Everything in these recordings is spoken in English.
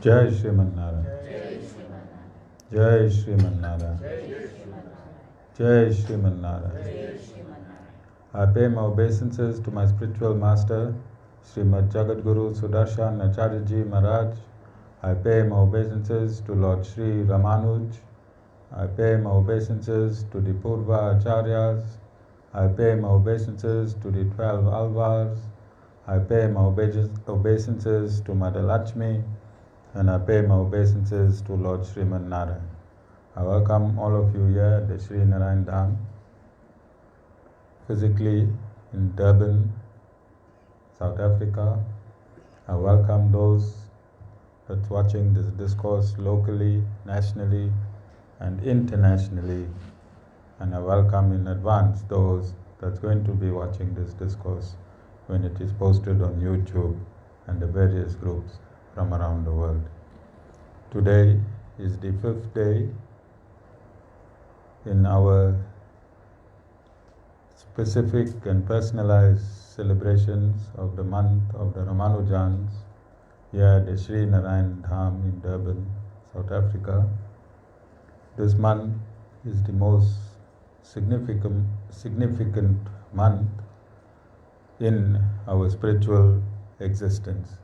Jai Sriman Narayan. Jai Sriman Narayan. Jai Sriman Narayan. I pay my obeisances to my spiritual master, Srimad Jagadguru Sudarshan Acharya Maharaj. I pay my obeisances to Lord Sri Ramanuj. I pay my obeisances to the Purva Acharyas. I pay my obeisances to the 12 Alvars. I pay my obeisances to Mother Lakshmi. And I pay my obeisances to Lord Sriman Narayan. I welcome all of you here at the Sri Narayan Dham, physically in Durban, South Africa. I welcome those that's watching this discourse locally, nationally, and internationally. And I welcome in advance those that's going to be watching this discourse when it is posted on YouTube and the various groups from around the world. Today is the 5th day in our specific and personalized celebrations of the month of the Ramanujans here at the Sri Narayan Dham in Durban, South Africa. This month is the most significant month in our spiritual existence.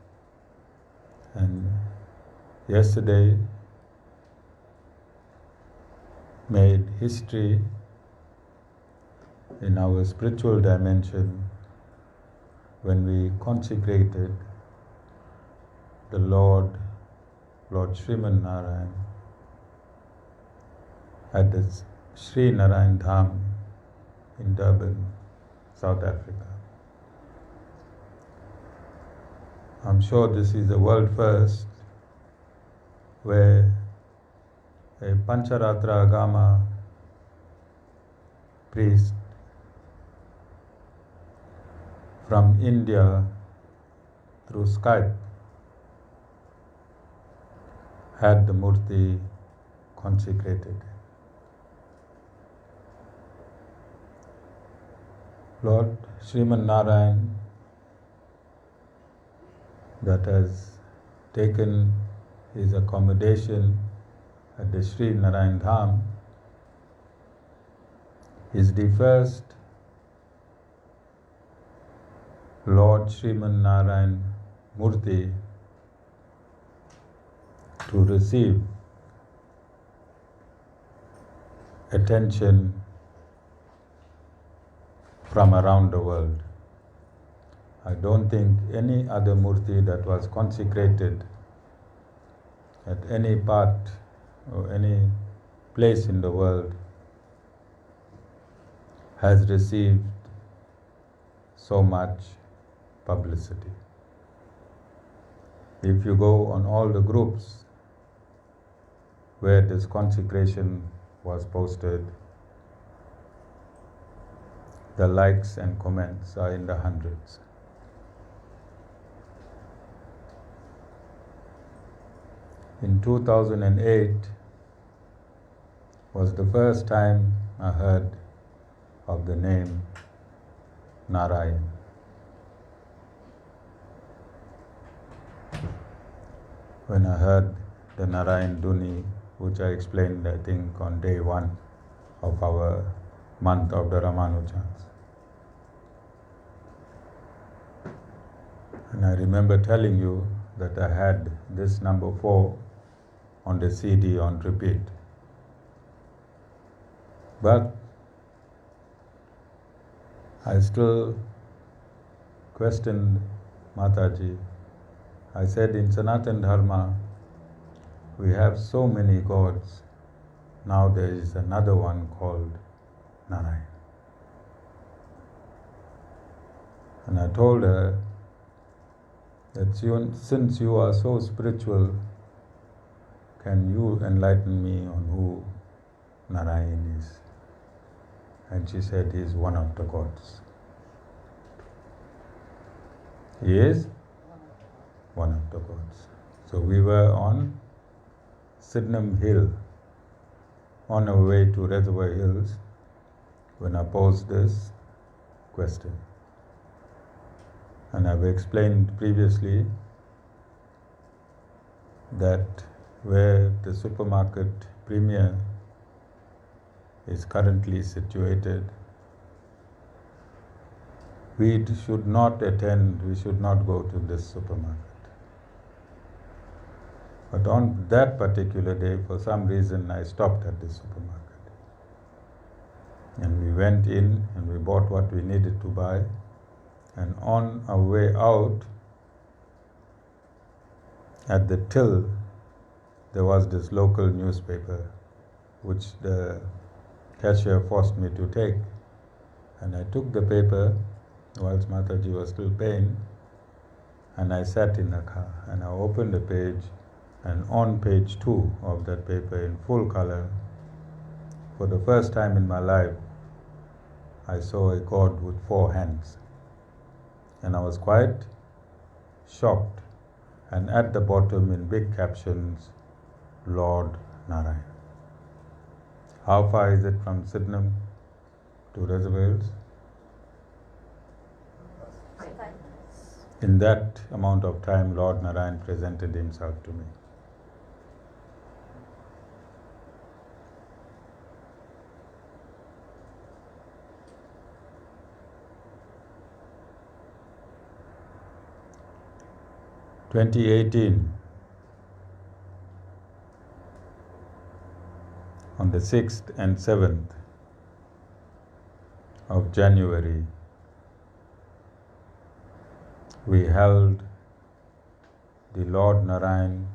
And yesterday made history in our spiritual dimension when we consecrated the Lord Sriman Narayan at the Sri Narayan Dham in Durban, South Africa. I'm sure this is a world first where a Pancharatra Agama priest from India through Skype had the murti consecrated. Lord Sriman Narayan, that has taken his accommodation at the Sri Narayan Dham, is the first Lord Sriman Narayan Murti to receive attention from around the world. I don't think any other murti that was consecrated at any part or any place in the world has received so much publicity. If you go on all the groups where this consecration was posted, the likes and comments are in the hundreds. In 2008 was the first time I heard of the name Narayan. When I heard the Narayan Dhuni, which I explained, I think, on day 1 of our month of the Ramanujans. And I remember telling you that I had this number 4 on the CD on repeat. But I still questioned Mataji. I said, in Sanatan Dharma, we have so many gods. Now there is another one called Narayan. And I told her that since you are so spiritual, can you enlighten me on who Narayan is? And she said, he is one of the gods. He is one of the gods. So we were on Sydenham Hill, on our way to Reservoir Hills, when I posed this question. And I've explained previously that where the supermarket premier is currently situated, we should not attend, we should not go to this supermarket. But on that particular day, for some reason, I stopped at the supermarket. And we went in and we bought what we needed to buy. And on our way out, at the till, there was this local newspaper which the cashier forced me to take. And I took the paper whilst Mataji was still paying, and I sat in the car and I opened the page, and on page 2 of that paper in full color, for the first time in my life, I saw a God with 4 hands. And I was quite shocked. And at the bottom in big captions, Lord Narayan. How far is it from Sydenham to Reservoirs? In that amount of time, Lord Narayan presented himself to me. In 2018, on the 6th and 7th of January, we held the Lord Narayan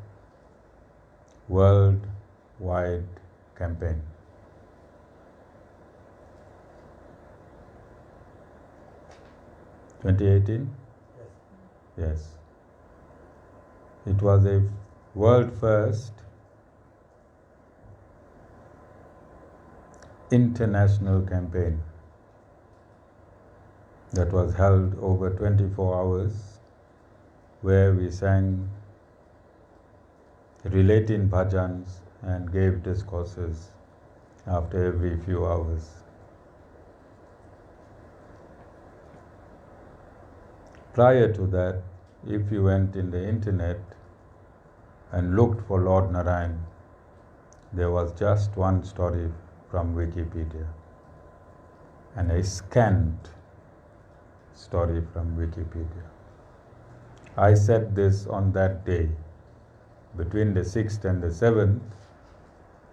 worldwide campaign. Yes. 2018? Yes. It was a world first international campaign that was held over 24 hours, where we sang relating bhajans and gave discourses after every few hours. Prior to that, if you went in the internet and looked for Lord Narayan, there was just one story from Wikipedia and a scant story from Wikipedia. I said this on that day, between the 6th and the 7th.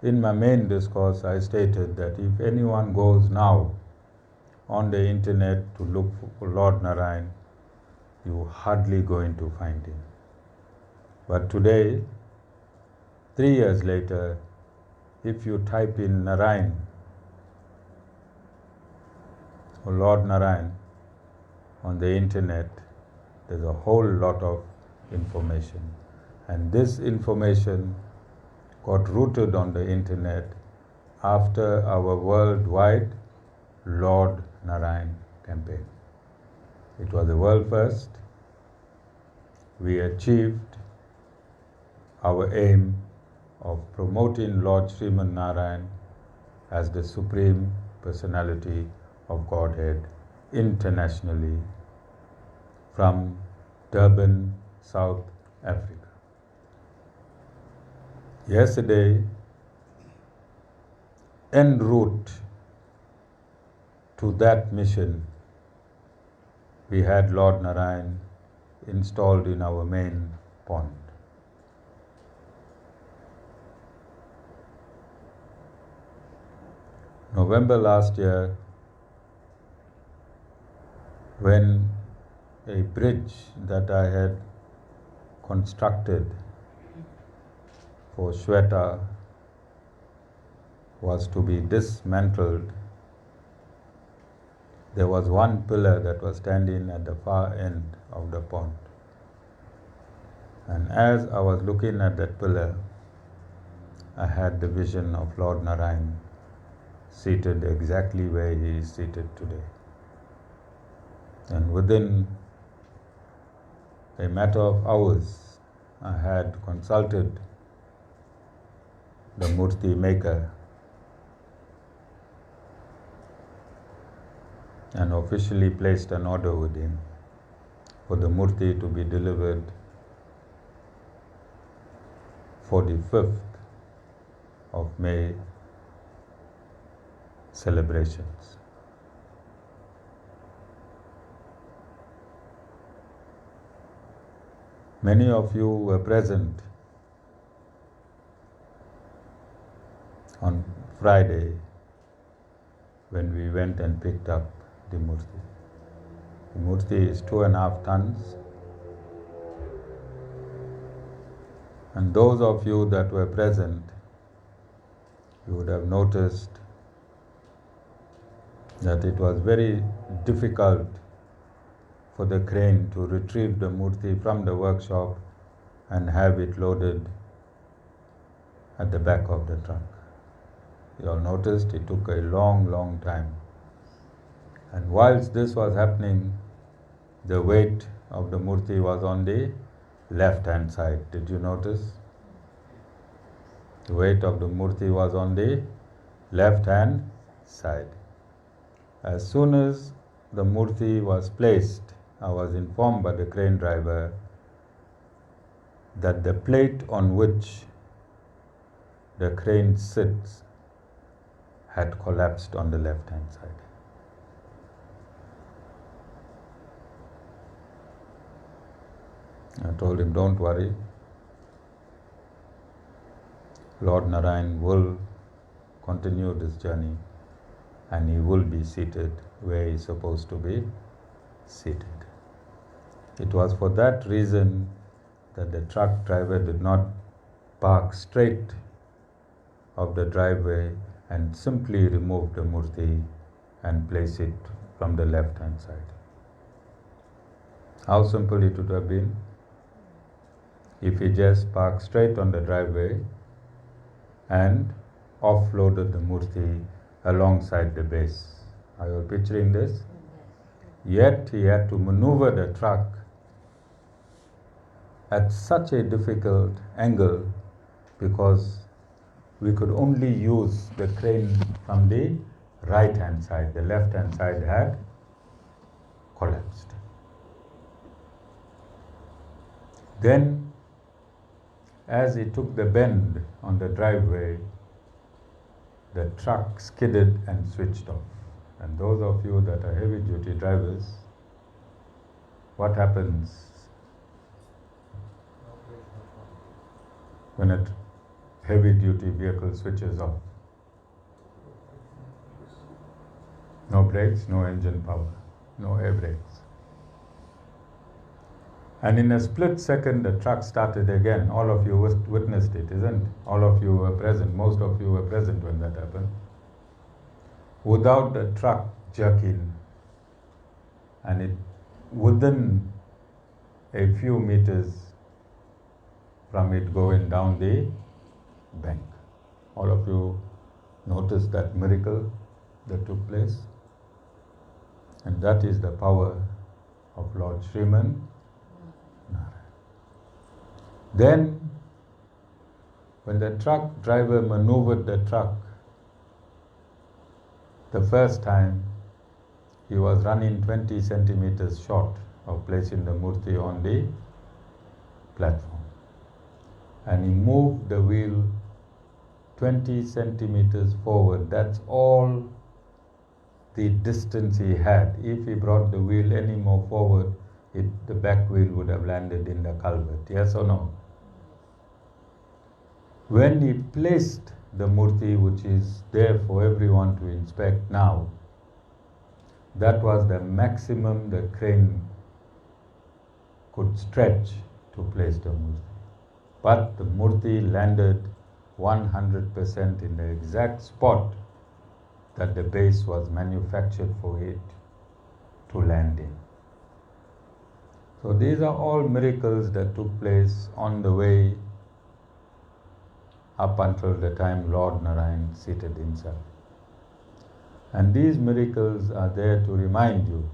In my main discourse, I stated that if anyone goes now on the internet to look for Lord Narayan, you're hardly going to find him. But today, 3 years later, if you type in Narayan or Lord Narayan on the internet, there's a whole lot of information. And this information got rooted on the internet after our worldwide Lord Narayan campaign. It was a world first. We achieved our aim of promoting Lord Sriman Narayan as the Supreme Personality of Godhead internationally from Durban, South Africa. Yesterday, en route to that mission, we had Lord Narayan installed in our main pond. November last year, when a bridge that I had constructed for Shweta was to be dismantled, there was one pillar that was standing at the far end of the pond. And as I was looking at that pillar, I had the vision of Lord Narayan seated exactly where he is seated today. And within a matter of hours, I had consulted the murti maker and officially placed an order with him for the murti to be delivered 45th of May celebrations. Many of you were present on Friday when we went and picked up the murti. The murti is 2.5 tons. And those of you that were present, you would have noticed that it was very difficult for the crane to retrieve the murti from the workshop and have it loaded at the back of the truck. You all noticed it took a long time. And whilst this was happening, the weight of the murti was on the left-hand side. Did you notice? The weight of the murti was on the left-hand side. As soon as the murti was placed, I was informed by the crane driver that the plate on which the crane sits had collapsed on the left-hand side. I told him, don't worry. Lord Narayan will continue this journey and he will be seated where he is supposed to be seated. It was for that reason that the truck driver did not park straight of the driveway and simply remove the murti and place it from the left-hand side. How simple it would have been if he just parked straight on the driveway and offloaded the murti alongside the base. Are you picturing this? Yet he had to maneuver the truck at such a difficult angle because we could only use the crane from the right-hand side. The left-hand side had collapsed. Then, as he took the bend on the driveway, the truck skidded and switched off. And those of you that are heavy-duty drivers, what happens when a heavy-duty vehicle switches off? No brakes, no engine power, no air brakes. And in a split second, the truck started again. All of you witnessed it, isn't it? All of you were present. Most of you were present when that happened. Without the truck jerking, and it within a few meters from it going down the bank. All of you noticed that miracle that took place. And that is the power of Lord Sriman Narayan. Then, when the truck driver maneuvered the truck the first time, he was running 20 centimeters short of placing the murti on the platform. And he moved the wheel 20 centimeters forward. That's all the distance he had. If he brought the wheel any more forward, the back wheel would have landed in the culvert. Yes or no? When he placed the murti, which is there for everyone to inspect now, that was the maximum the crane could stretch to place the murti. But the murti landed 100% in the exact spot that the base was manufactured for it to land in. So these are all miracles that took place on the way up until the time Lord Narayan seated himself. And these miracles are there to remind you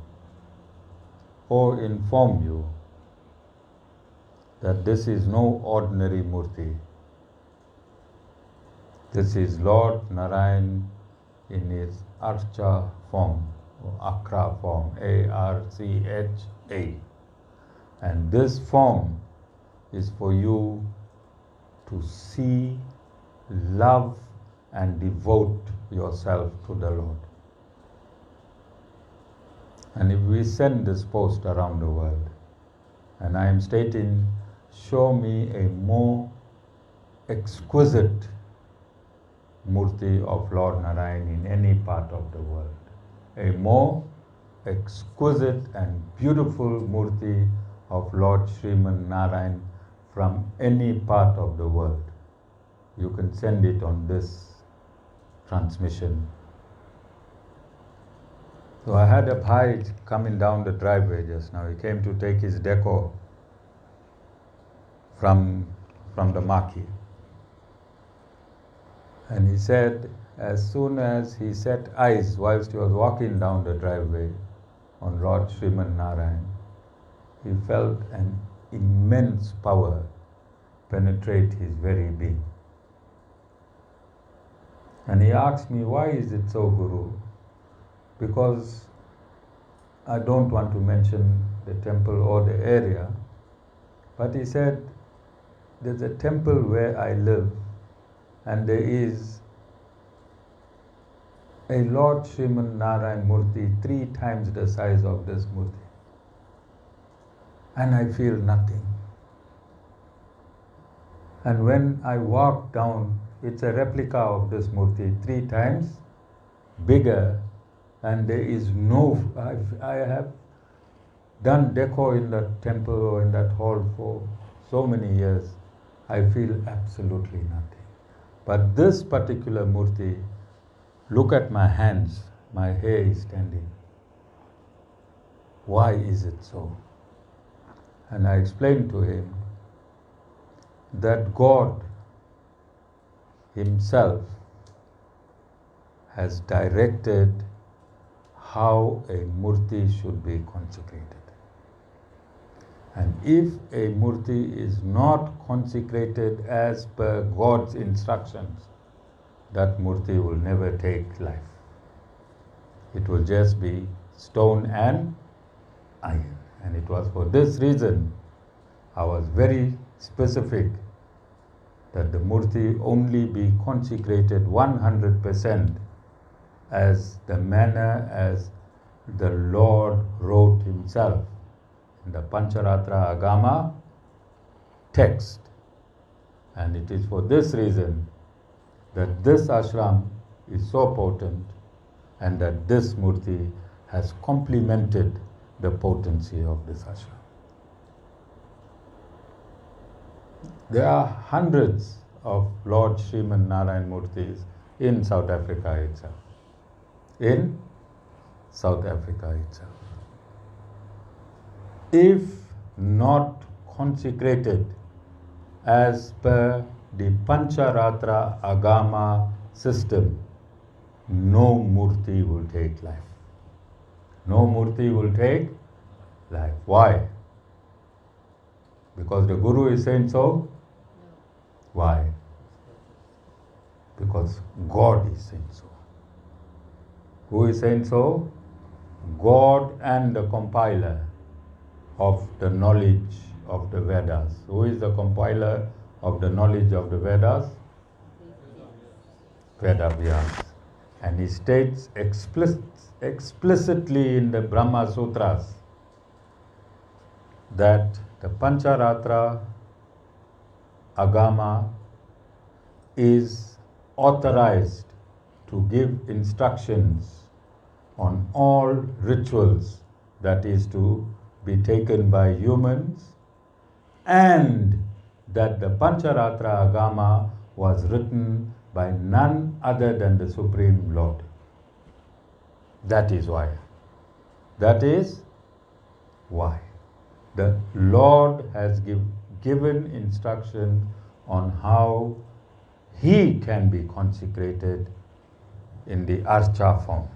or inform you that this is no ordinary murti. This is Lord Narayan in his Archa form, or Akra form, A-R-C-H-A. And this form is for you to see, love and devote yourself to the Lord. And if we send this post around the world, and I am stating, show me a more exquisite murti of Lord Narayan in any part of the world. A more exquisite and beautiful murti of Lord Sriman Narayan from any part of the world. You can send it on this transmission. So I had a bhai coming down the driveway just now. He came to take his decor from the marquee. And he said, as soon as he set eyes whilst he was walking down the driveway on Lord Sriman Narayan, he felt an immense power penetrate his very being. And he asked me, why is it so, Guru? Because I don't want to mention the temple or the area, but he said, there's a temple where I live, and there is a Lord Sriman Narayan Murti 3 times the size of this Murti. And I feel nothing. And when I walk down, it's a replica of this Murti 3 times bigger, and there is no, I have done decor in that temple or in that hall for so many years. I feel absolutely nothing. But this particular Murti, look at my hands, my hair is standing. Why is it so? And I explained to him that God Himself has directed how a murti should be consecrated. And if a murti is not consecrated as per God's instructions, that murti will never take life. It will just be stone and iron. And it was for this reason I was very specific that the murti only be consecrated 100% as the manner as the Lord wrote Himself in the Pancharatra Agama text. And it is for this reason that this ashram is so potent and that this murti has complemented the potency of this ashram. There are hundreds of Lord Sriman Narayan Murtis in South Africa itself. In South Africa itself. If not consecrated as per the Pancharatra Agama system, no murti will take life. No murti will take life. Why? Because the Guru is saying so? Why? Because God is saying so. Who is saying so? God and the compiler of the knowledge of the Vedas. Who is the compiler of the knowledge of the Vedas? Vedavyas. And he states explicitly in the Brahma Sutras that the Pancharatra Agama is authorized to give instructions on all rituals that is to be taken by humans, and that the Pancharatra Agama was written by none other than the Supreme Lord. That is why. That is why. The Lord has given instruction on how He can be consecrated in the archa form.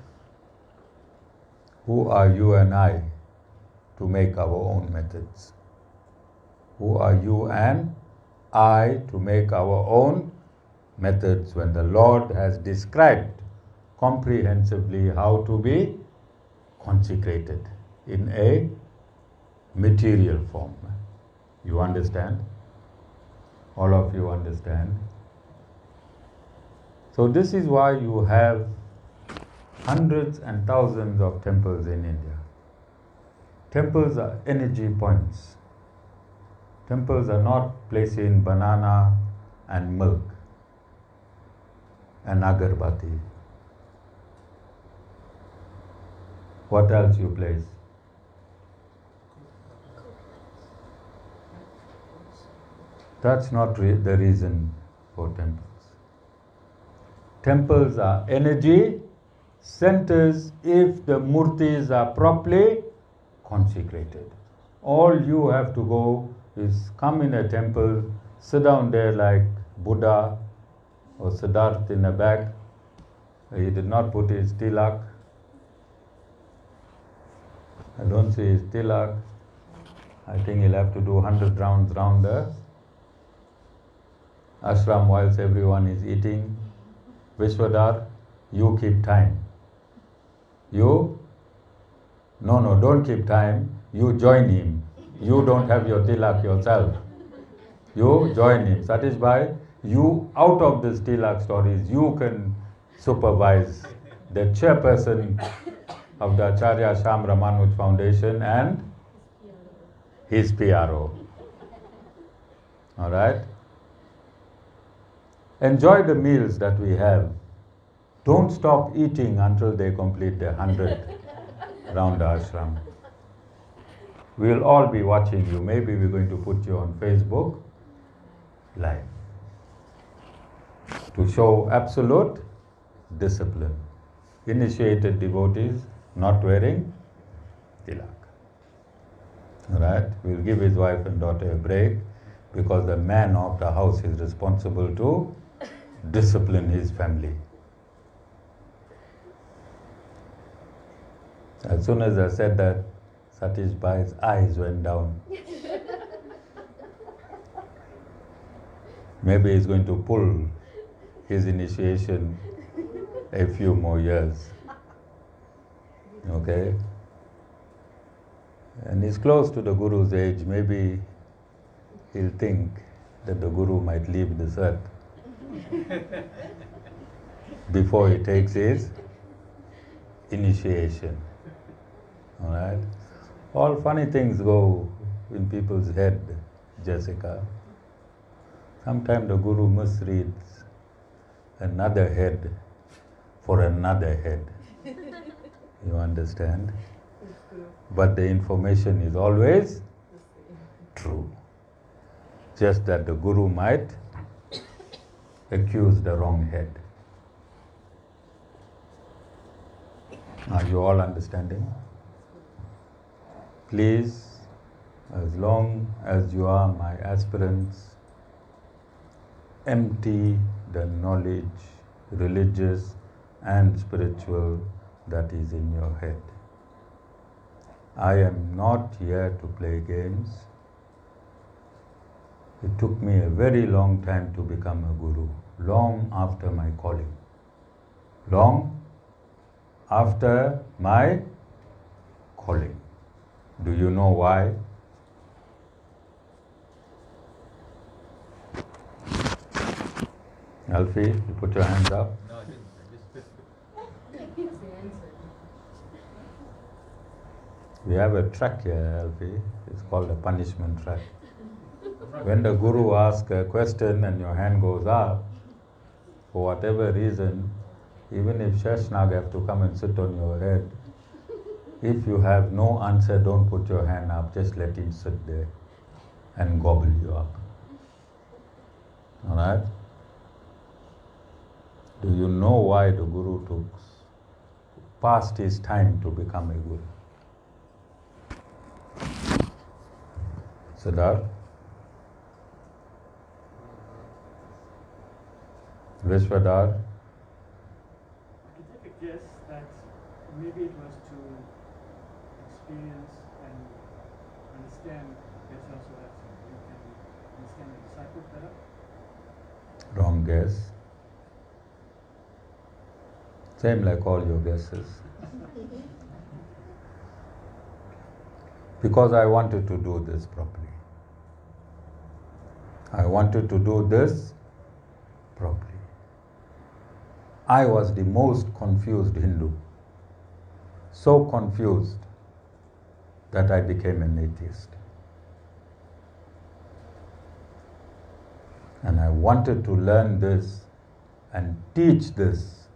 Who are you and I to make our own methods? Who are you and I to make our own methods when the Lord has described comprehensively how to be consecrated in a material form? You understand? All of you understand. So this is why you have hundreds and thousands of temples in India. Temples are energy points. Temples are not placing banana and milk and agarbatti. What else you place? That's not the reason for temples. Temples are energy centers if the murtis are properly consecrated. All you have to go is come in a temple, sit down there like Buddha or Siddhartha in the back. He did not put his tilak. I don't see his tilak. I think he'll have to do 100 rounds round the ashram whilst everyone is eating. Vishwadhar, you keep time. You? No, don't keep time. You join him. You don't have your tilak yourself. You join him. Satish Bhai, you out of this tilak stories, you can supervise the chairperson of the Acharya Ashram Ramanuj Foundation and his PRO. Alright? Enjoy the meals that we have. Don't stop eating until they complete the 100 round the ashram. We'll all be watching you. Maybe we're going to put you on Facebook live to show absolute discipline. Initiated devotees not wearing tilak. Alright? We'll give his wife and daughter a break because the man of the house is responsible to discipline his family. As soon as I said that, Satish Bhai's eyes went down. Maybe he's going to pull his initiation a few more years. Okay? And he's close to the Guru's age. Maybe he'll think that the Guru might leave this earth before he takes his initiation. Alright? All funny things go in people's head, Jessica. Sometimes the Guru misreads another head for another head. You understand? But the information is always true. Just that the Guru might accuse the wrong head. Are you all understanding? Please, as long as you are my aspirants, empty the knowledge, religious and spiritual, that is in your head. I am not here to play games. It took me a very long time to become a guru, long after my calling. Long after my calling. Do you know why? Alfie, you put your hands up. No, I didn't. I just We have a track here, Alfie. It's called a punishment track. When the Guru asks a question and your hand goes up, for whatever reason, even if Shashnag have to come and sit on your head, if you have no answer, don't put your hand up, just let him sit there and gobble you up. Alright? Do you know why the Guru took past his time to become a Guru? Siddharth? Vishwadhar? I can take a guess that maybe it was to experience and understand better so that you can understand the disciples better. Wrong guess. Same like all your guesses. Because I wanted to do this properly. I wanted to do this properly. I was the most confused Hindu. So confused that I became an atheist. And I wanted to learn this and teach this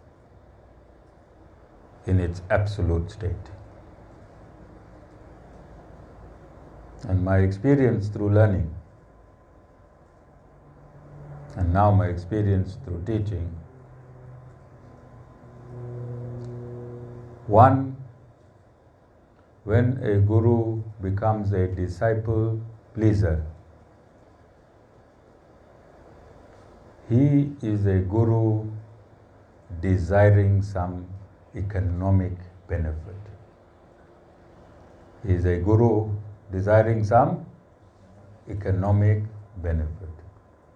in its absolute state. And my experience through learning, and now my experience through teaching, one, when a guru becomes a disciple pleaser, he is a guru desiring some economic benefit. He is a guru desiring some economic benefit.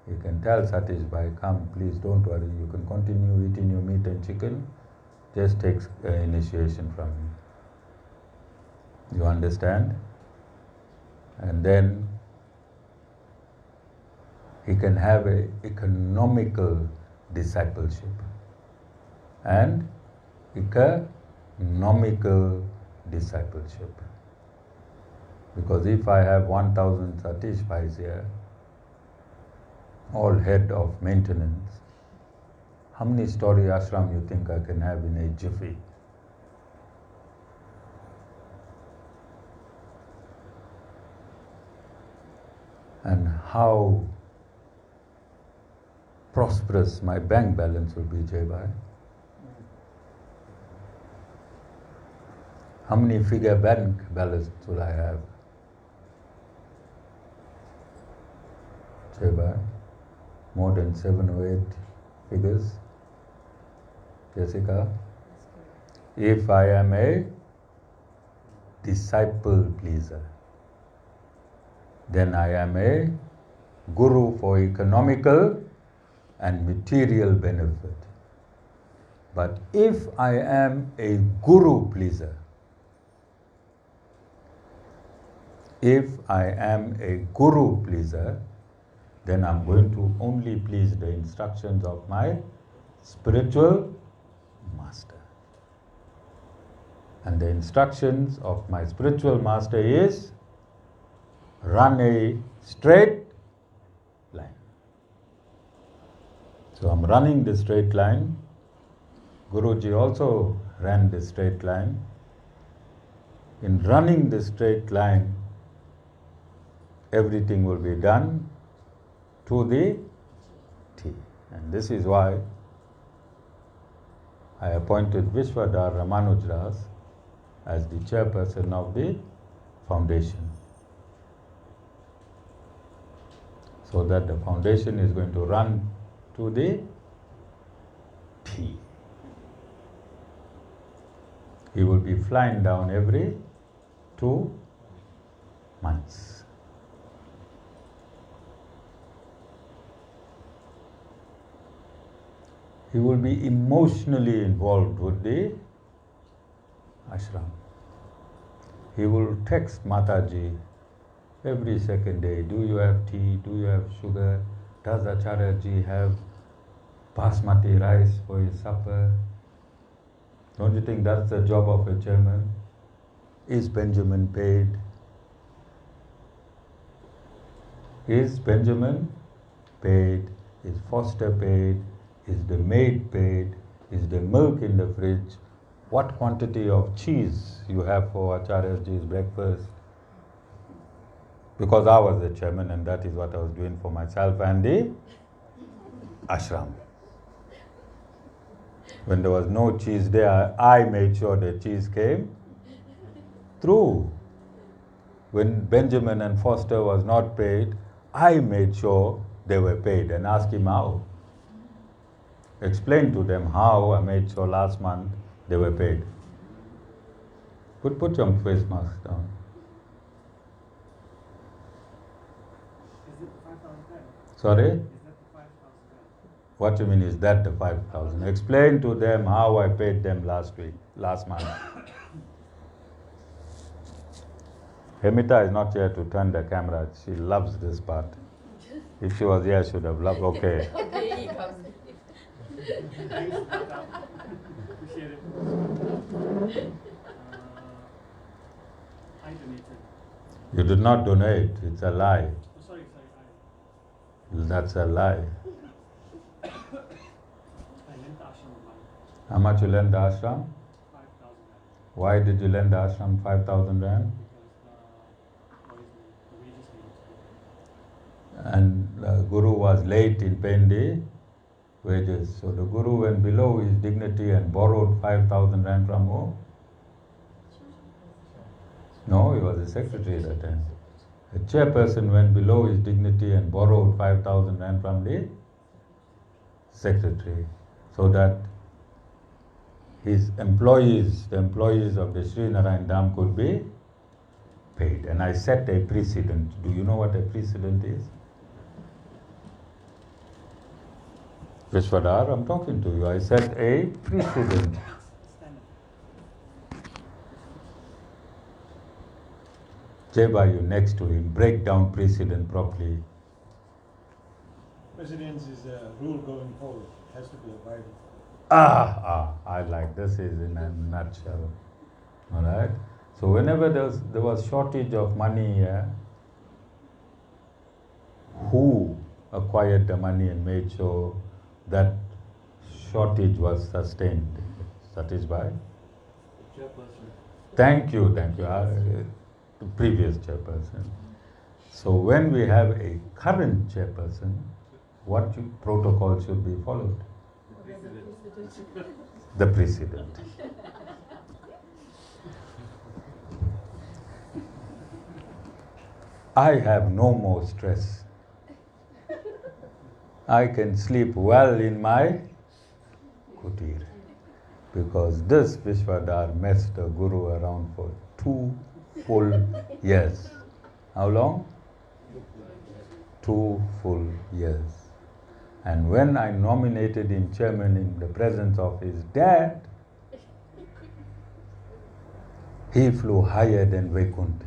You can tell Satish Bhai, come, please don't worry, you can continue eating your meat and chicken, just take initiation from me. You understand? And then he can have an economical discipleship and economical discipleship. Because if I have 1,000 Satish Bhais here, all head of maintenance, how many story ashram you think I can have in a jiffy? And how prosperous my bank balance will be, Jai Bhai? How many figure bank balance will I have? Jai Bhai? More than 7 or 8 figures? Jessica? If I am a disciple pleaser, then I am a guru for economical and material benefit. But if I am a guru pleaser, then I'm going to only please the instructions of my spiritual master. And the instructions of my spiritual master is run a straight line. So I'm running the straight line. Guruji also ran the straight line. In running the straight line, everything will be done to the T. And this is why I appointed Vishwadhar Ramanujans as the chairperson of the foundation, so that the foundation is going to run to the T. He will be flying down every 2 months. He will be emotionally involved with the ashram. He will text Mataji every second day, do you have tea, do you have sugar, does Acharyaji have basmati rice for his supper? Don't you think that's the job of a chairman? Is Benjamin paid? Is Benjamin paid? Is Foster paid? Is the maid paid? Is the milk in the fridge? What quantity of cheese you have for Acharyaji's breakfast? Because I was the chairman and that is what I was doing for myself and the ashram. When there was no cheese there, I made sure the cheese came through. When Benjamin and Foster was not paid, I made sure they were paid and asked him how. Explain to them how I made sure last month they were paid. Put your face mask down. Is it 5,000? Sorry? Is that the 5,000? What do you mean, is that the 5,000? Explain to them how I paid them last month. Hemita is not here to turn the camera. She loves this part. If she was here, I should have loved. Okay. Okay, he comes. Thanks, Madam. Appreciate it. I donated. You did not donate. It's a lie. Oh, sorry. That's a lie. I lent the ashram money, How much you lend the ashram? 5,000 rand, Why did you lend the ashram 5,000 rand? because the wages needed to be paid. And the Guru was late in paying the wages. So the Guru went below his dignity and borrowed 5,000 rand from who? No, he was a secretary at that time. The chairperson went below his dignity and borrowed 5,000 rand from the secretary, so that his employees, the employees of the Sri Narayan Dham, could be paid. And I set a precedent. Do you know what a precedent is? Vishwadhar, I'm talking to you. I set a precedent. Stand up. Jeba, you next to him, break down precedent properly. Precedence is a rule going forward. It has to be abided. I like this is in a nutshell. All right. So whenever there was shortage of money here, who acquired the money and made sure that shortage was sustained? Satisfied? Chairperson. Thank you. The previous chairperson. So when we have a current chairperson, what protocol should be followed? The precedent. I have no more stress. I can sleep well in my kutir, because this Vishwadhar messed the Guru around for 2 full years. How long? 2 full years. And when I nominated him chairman in the presence of his dad, he flew higher than Vaikuntha.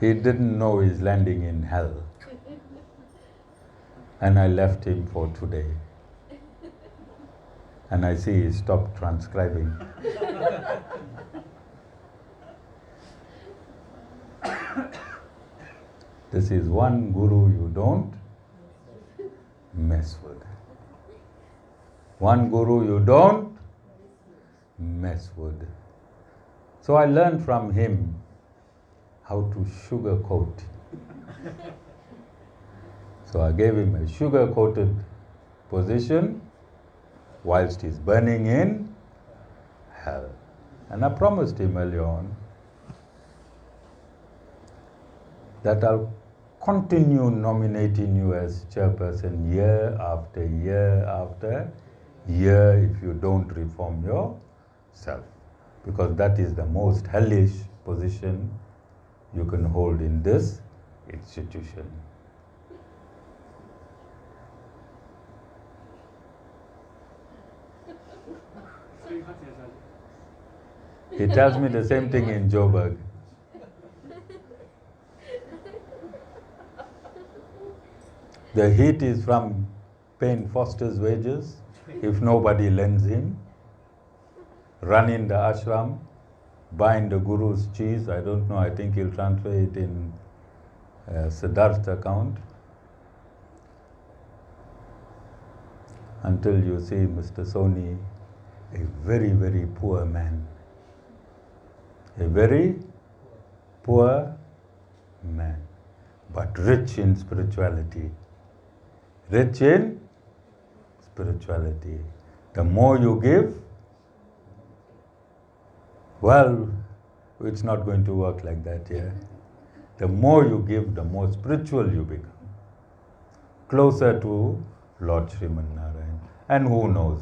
He didn't know he's landing in hell. And I left him for today. And I see he stopped transcribing. This is one Guru you don't mess with. One Guru you don't mess with. So I learned from him how to sugarcoat. So I gave him a sugar-coated position whilst he's burning in hell. And I promised him early on that I'll continue nominating you as chairperson year after year after year if you don't reform yourself. Because that is the most hellish position you can hold in this institution. He tells me the same thing in Joburg. The heat is from paying Foster's wages if nobody lends him, running the ashram, buying the Guru's cheese. I don't know, I think he'll transfer it in Siddharth's account. Until you see Mr. Soni, a very, very poor man. A very poor man, but rich in spirituality. Rich in spirituality. The more you give, well, it's not going to work like that here. The more you give, the more spiritual you become. Closer to Lord Sriman Narayan. And who knows,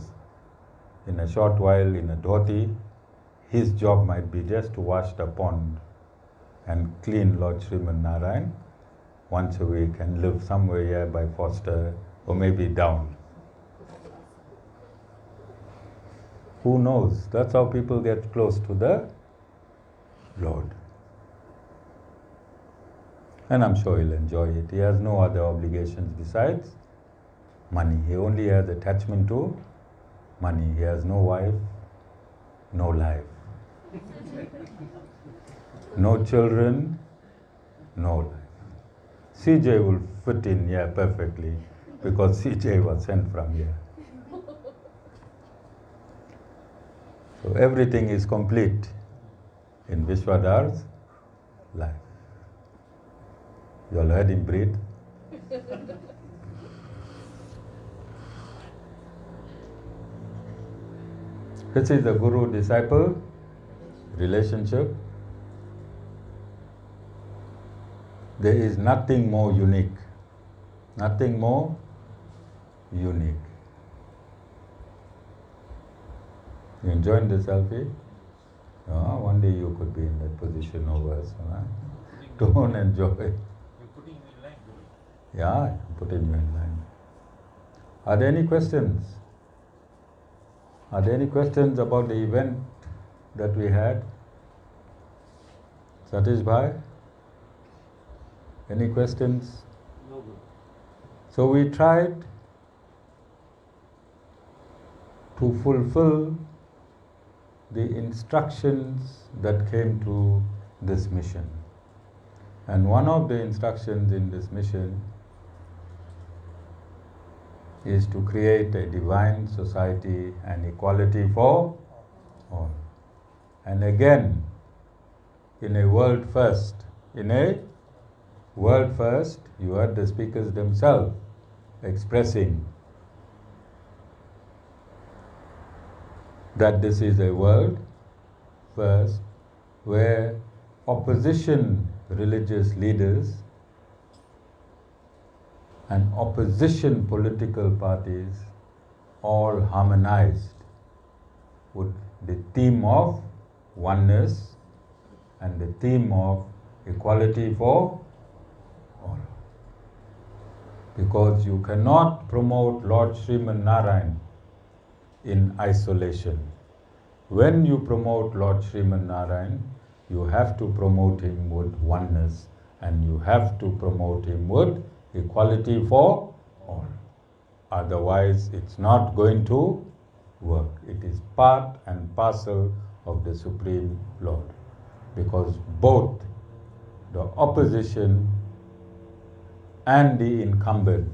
in a short while, in a dhoti, his job might be just to wash the pond and clean Lord Sriman Narayan once a week and live somewhere here by Foster or maybe down. Who knows? That's how people get close to the Lord. And I'm sure he'll enjoy it. He has no other obligations besides money. He only has attachment to money. He has no wife, no life. No children, no life. CJ will fit in here perfectly because CJ was sent from here. So everything is complete in Vishwadar's life. You all heard him breathe? This is the guru-disciple relationship. There is nothing more unique. Nothing more unique. You enjoying the selfie? Oh, one day you could be in that position over us. Right? Don't enjoy it. You're putting me in line, Guru. Yeah, I'm putting you in line. Are there any questions? Are there any questions about the event that we had? Satish Bhai? Any questions? No, Guru. So we tried to fulfill the instructions that came to this mission. And one of the instructions in this mission is to create a divine society and equality for all. And again, in a world first, you heard the speakers themselves expressing that this is a world first where opposition religious leaders and opposition political parties all harmonized with the theme of oneness and the theme of equality for all. Because you cannot promote Lord Sriman Narayan in isolation. When you promote Lord Sriman Narayan, you have to promote him with oneness and you have to promote him with equality for all. Otherwise, it's not going to work. It is part and parcel of the Supreme Lord. Because both the opposition and the incumbent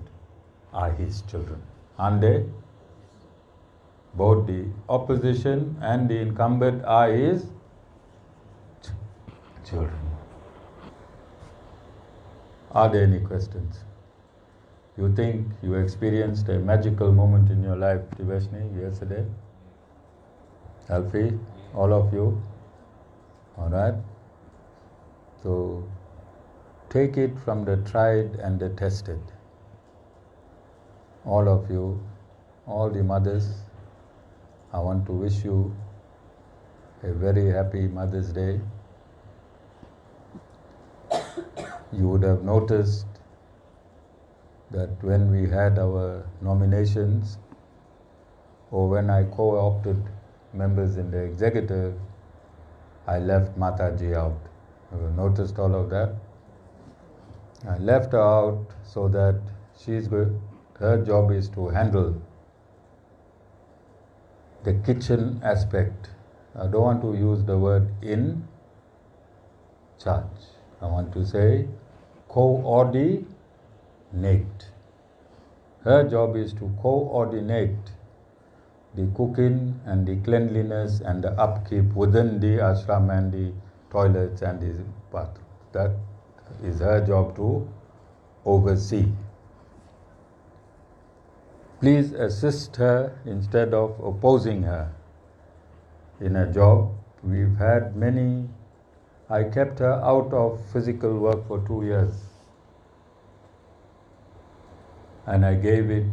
are his children. Aren't they? Both the opposition and the incumbent are his children. Are there any questions? You think you experienced a magical moment in your life, Devashni, yesterday? Alfie, all of you? Alright? So, take it from the tried and the tested. All of you, all the mothers, I want to wish you a very happy Mother's Day. You would have noticed that when we had our nominations or when I co-opted members in the executive, I left Mataji out. You have noticed all of that? I left her out so that her job is to handle the kitchen aspect. I don't want to use the word in charge. I want to say coordinate. Her job is to coordinate the cooking and the cleanliness and the upkeep within the ashram and the toilets and the bathrooms. That is her job to oversee. Please assist her instead of opposing her in her job. We've had many. I kept her out of physical work for 2 years. And I gave it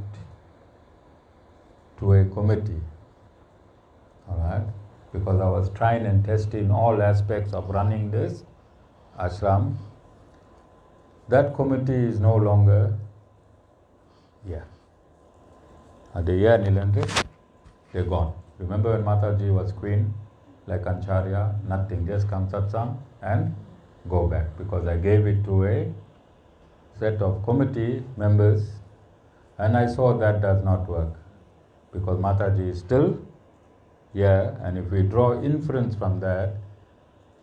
to a committee. Alright? Because I was trying and testing all aspects of running this ashram. That committee is no longer here. Are they here, Nilandre? They're gone. Remember when Mataji was queen, like Ancharya, nothing, just come satsang and go back. Because I gave it to a set of committee members, and I saw that does not work because Mataji is still here, and if we draw inference from that,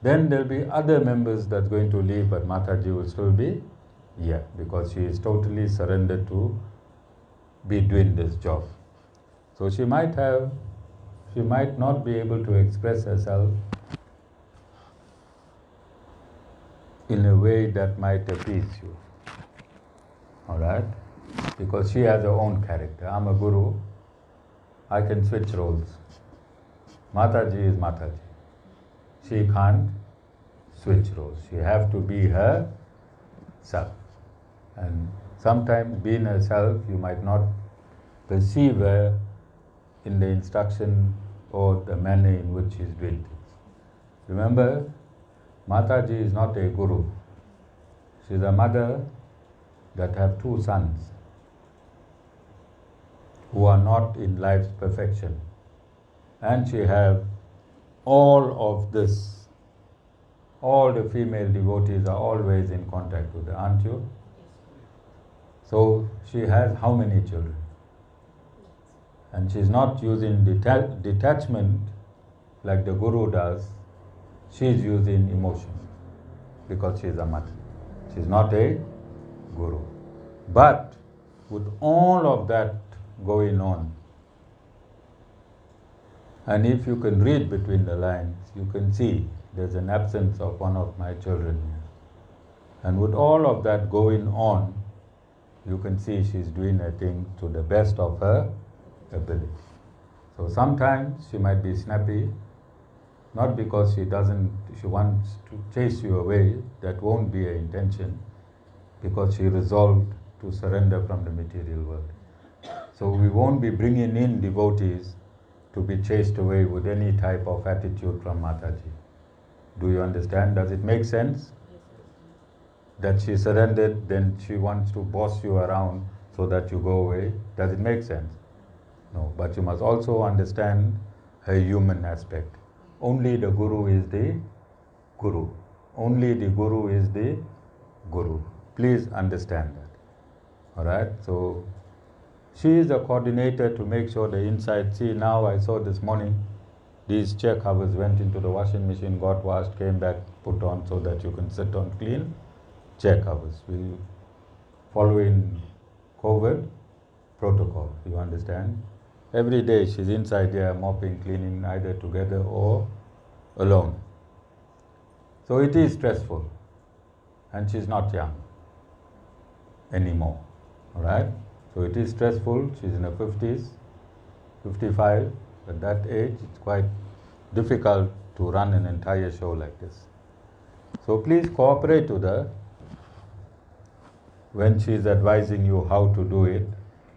then there'll be other members that's going to leave, but Mataji will still be here because she is totally surrendered to be doing this job. So she might not be able to express herself in a way that might appease you. All right? Because she has her own character. I'm a guru. I can switch roles. Mataji is Mataji. She can't switch roles. She has to be herself. And sometimes being herself, you might not perceive her in the instruction or the manner in which she's doing things. Remember, Mataji is not a guru. She's a mother that have two sons who are not in life's perfection. And she have all of this. All the female devotees are always in contact with her, aren't you? So she has how many children? And she's not using detachment like the guru does. She's using emotion because she's a mother. She's not a guru. But with all of that going on, and if you can read between the lines, you can see there's an absence of one of my children here. And with all of that going on, you can see she's doing her thing to the best of her ability. So sometimes she might be snappy, not because she wants to chase you away, that won't be her intention, because she resolved to surrender from the material world. So we won't be bringing in devotees to be chased away with any type of attitude from Mataji. Do you understand? Does it make sense? That she surrendered, then she wants to boss you around so that you go away. Does it make sense? No, but you must also understand her human aspect. Only the guru is the guru. Only the guru is the guru. Please understand that. All right? So she is the coordinator to make sure the inside. See, now I saw this morning, these chair covers went into the washing machine, got washed, came back, put on so that you can sit on clean chair covers. We following COVID protocol, you understand? Every day she's inside there mopping, cleaning, either together or alone. So it is stressful. And she's not young anymore. All right? So it is stressful. She's in her 50s, 55. At that age, it's quite difficult to run an entire show like this. So please cooperate with her when she's advising you how to do it,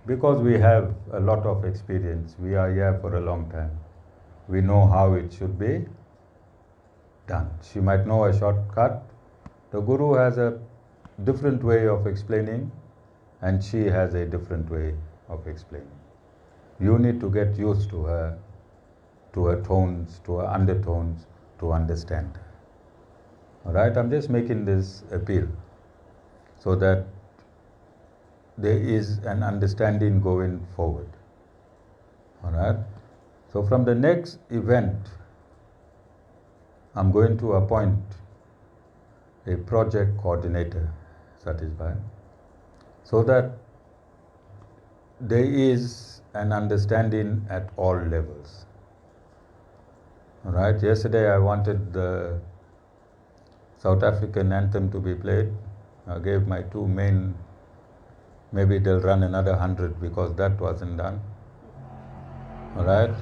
because we have a lot of experience. We are here for a long time. We know how it should be done. She might know a shortcut. The guru has a different way of explaining, and she has a different way of explaining. You need to get used to her tones, to her undertones, to understand her. All right, I'm just making this appeal so that there is an understanding going forward. All right. So from the next event, I'm going to appoint a project coordinator, Satisbhai, so that there is an understanding at all levels. All right. Yesterday I wanted the South African anthem to be played. I gave my two main. Maybe they'll run another 100 because that wasn't done. All right.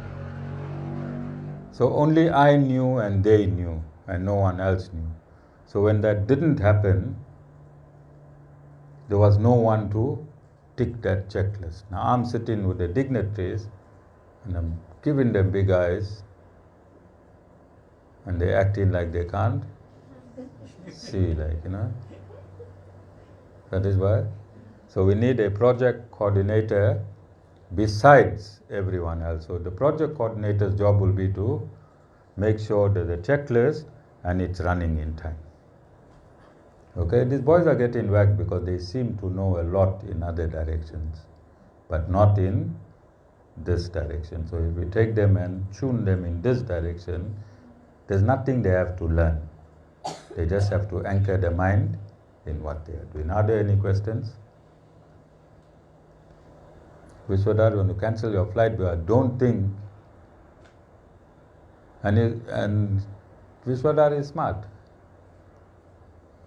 So only I knew and they knew and no one else knew. So when that didn't happen, there was no one to tick that checklist. Now I'm sitting with the dignitaries and I'm giving them big eyes and they're acting like they can't see, like, you know. That is why. So we need a project coordinator besides everyone else. So the project coordinator's job will be to make sure there's a checklist and it's running in time. Okay, these boys are getting whacked because they seem to know a lot in other directions, but not in this direction. So if we take them and tune them in this direction, there's nothing they have to learn. They just have to anchor the mind in what they are doing. Are there any questions? Vishwadhar, when you cancel your flight, don't think. And Vishwadhar is smart.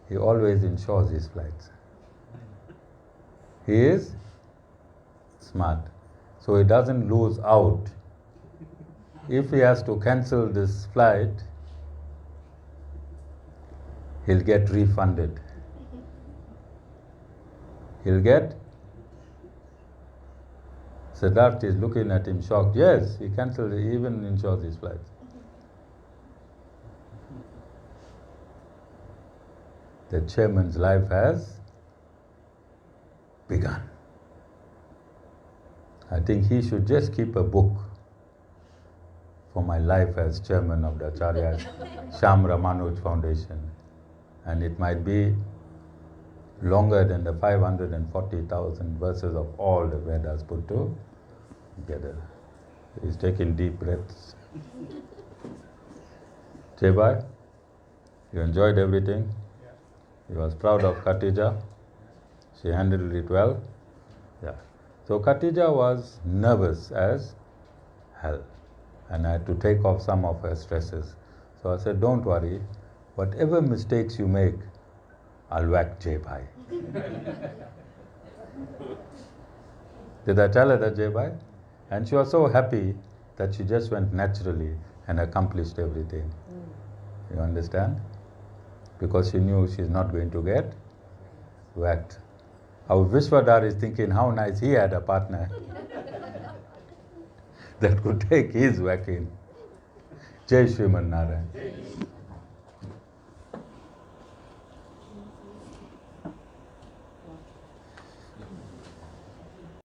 He always insures his flights. He is smart. So he doesn't lose out. If he has to cancel this flight, he'll get refunded. He'll get. Siddharth is looking at him shocked. Yes, he cancelled, he even insures his flights. The chairman's life has begun. I think he should just keep a book for my life as chairman of the Acharya Sham Ramanuj Foundation. And it might be longer than the 540,000 verses of all the Vedas put together. He's taking deep breaths. Jebai, you enjoyed everything? He was proud of Katija. She handled it well. Yeah. So Katija was nervous as hell, and I had to take off some of her stresses. So I said, don't worry, whatever mistakes you make, I'll whack Jay Bhai. Did I tell her that, Jay Bhai? And she was so happy that she just went naturally and accomplished everything. You understand? Because she knew she's not going to get whacked. Our Vishwadhar is thinking how nice he had a partner that could take his whacking. Jai Sriman Narayan.